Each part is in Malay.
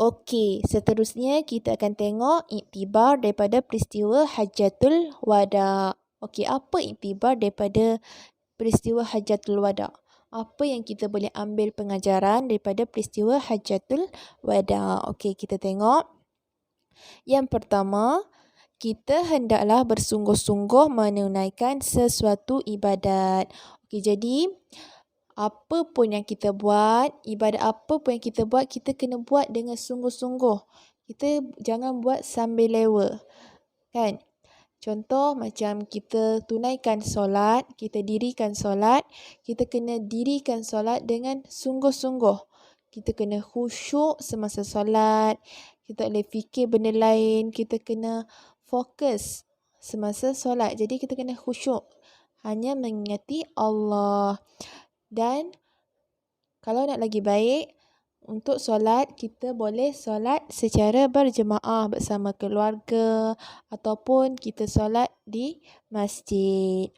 Okey, seterusnya kita akan tengok iktibar daripada peristiwa Hajjatul Wada. Okey, apa iktibar daripada peristiwa Hajjatul Wada? Apa yang kita boleh ambil pengajaran daripada peristiwa Hajjatul Wada? Okey, kita tengok. Yang pertama, kita hendaklah bersungguh-sungguh menunaikan sesuatu ibadat. Okey, jadi apa pun yang kita buat, ibadat apa pun yang kita buat, kita kena buat dengan sungguh-sungguh. Kita jangan buat sambil lewa. Kan? Contoh macam kita tunaikan solat, kita dirikan solat, kita kena dirikan solat dengan sungguh-sungguh. Kita kena khusyuk semasa solat, kita tak boleh fikir benda lain, kita kena fokus semasa solat. Jadi kita kena khusyuk, hanya mengingati Allah. Dan kalau nak lagi baik, untuk solat, kita boleh solat secara berjemaah bersama keluarga ataupun kita solat di masjid.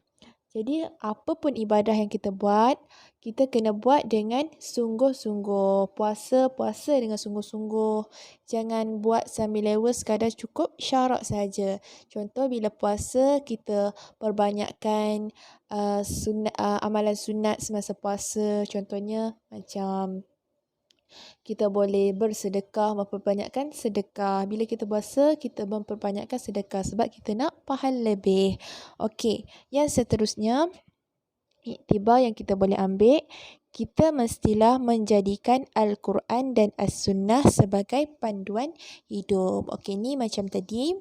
Jadi, apa pun ibadah yang kita buat, kita kena buat dengan sungguh-sungguh. Puasa dengan sungguh-sungguh. Jangan buat sambil lewa sekadar cukup syarak saja. Contoh, bila puasa, kita perbanyakkan amalan sunat semasa puasa. Contohnya, macam kita boleh bersedekah, memperbanyakkan sedekah. Bila kita puasa, kita memperbanyakkan sedekah sebab kita nak pahala lebih. Okey, yang seterusnya, iktibar yang kita boleh ambil, kita mestilah menjadikan Al-Quran dan As-Sunnah sebagai panduan hidup. Okey, ni macam tadi.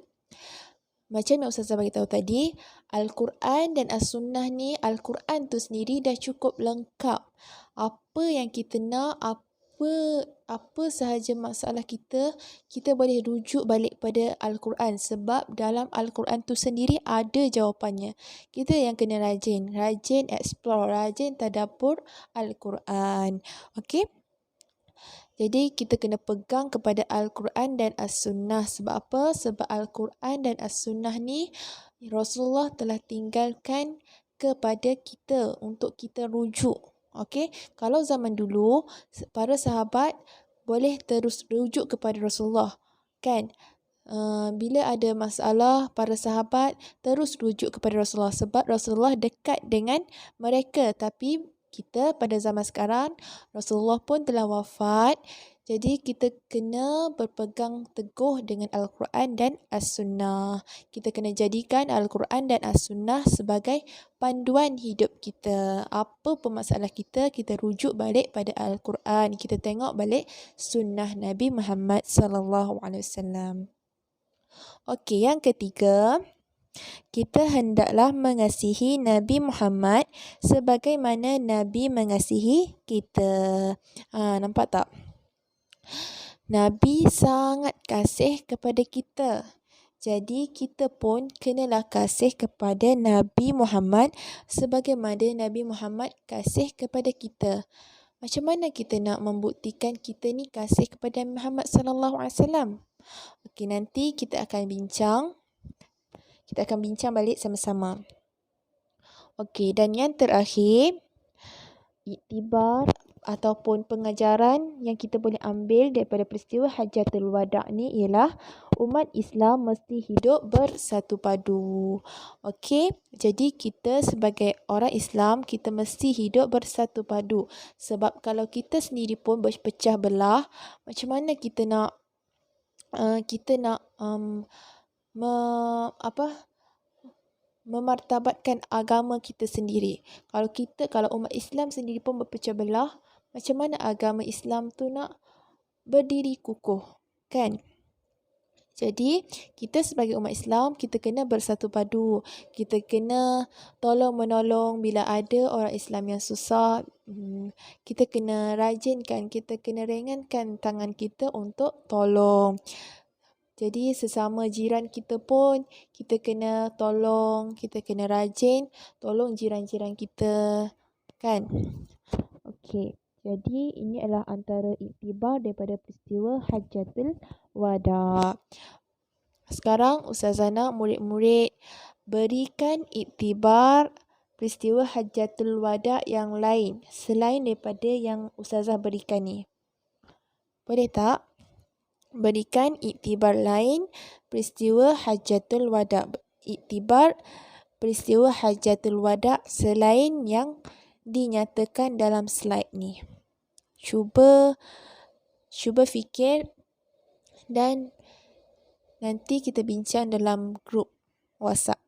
Macam yang Ustazah bagi tahu tadi, Al-Quran dan As-Sunnah ni, Al-Quran tu sendiri dah cukup lengkap. Apa yang kita nak, apa sahaja masalah kita boleh rujuk balik pada Al-Quran sebab dalam Al-Quran tu sendiri ada jawapannya. Kita yang kena rajin explore, rajin tadabbur Al-Quran. Okey? Jadi kita kena pegang kepada Al-Quran dan As-Sunnah. Sebab apa? Sebab Al-Quran dan As-Sunnah ni Rasulullah telah tinggalkan kepada kita untuk kita rujuk. Okey, kalau zaman dulu para sahabat boleh terus rujuk kepada Rasulullah, kan? Bila ada masalah, para sahabat terus rujuk kepada Rasulullah sebab Rasulullah dekat dengan mereka. Tapi kita pada zaman sekarang, Rasulullah pun telah wafat. Jadi kita kena berpegang teguh dengan Al-Quran dan As-Sunnah. Kita kena jadikan Al-Quran dan As-Sunnah sebagai panduan hidup kita. Apa pun masalah kita rujuk balik pada Al-Quran. Kita tengok balik sunnah Nabi Muhammad sallallahu alaihi wasallam. Okey, yang ketiga, kita hendaklah mengasihi Nabi Muhammad sebagaimana Nabi mengasihi kita. Nampak tak? Nabi sangat kasih kepada kita. Jadi kita pun kenalah kasih kepada Nabi Muhammad sebagaimana Nabi Muhammad kasih kepada kita. Macam mana kita nak membuktikan kita ni kasih kepada Muhammad sallallahu alaihi wasallam? Okey, nanti kita akan bincang. Kita akan bincang balik sama-sama. Okey, dan yang terakhir, iktibar ataupun pengajaran yang kita boleh ambil daripada peristiwa Hajjatul Wada' ni ialah umat Islam mesti hidup bersatu padu. Okey, jadi kita sebagai orang Islam, kita mesti hidup bersatu padu. Sebab kalau kita sendiri pun berpecah belah, macam mana kita nak memartabatkan agama kita sendiri. Kalau umat Islam sendiri pun berpecah belah, macam mana agama Islam tu nak berdiri kukuh, kan? Jadi, kita sebagai umat Islam, kita kena bersatu padu. Kita kena tolong-menolong bila ada orang Islam yang susah. Kita kena rajinkan, kita kena ringankan tangan kita untuk tolong. Jadi sesama jiran kita pun kita kena tolong, kita kena rajin tolong jiran-jiran kita, kan? Okey, jadi ini adalah antara iktibar daripada peristiwa Hajjatul Wada'. Sekarang Ustazah nak murid-murid berikan iktibar peristiwa Hajjatul Wada' yang lain selain daripada yang Ustazah berikan ni. Boleh tak? Berikan iktibar lain peristiwa Hajjatul Wada'. Iktibar peristiwa Hajjatul Wada' selain yang dinyatakan dalam slide ni. Cuba fikir dan nanti kita bincang dalam grup WhatsApp.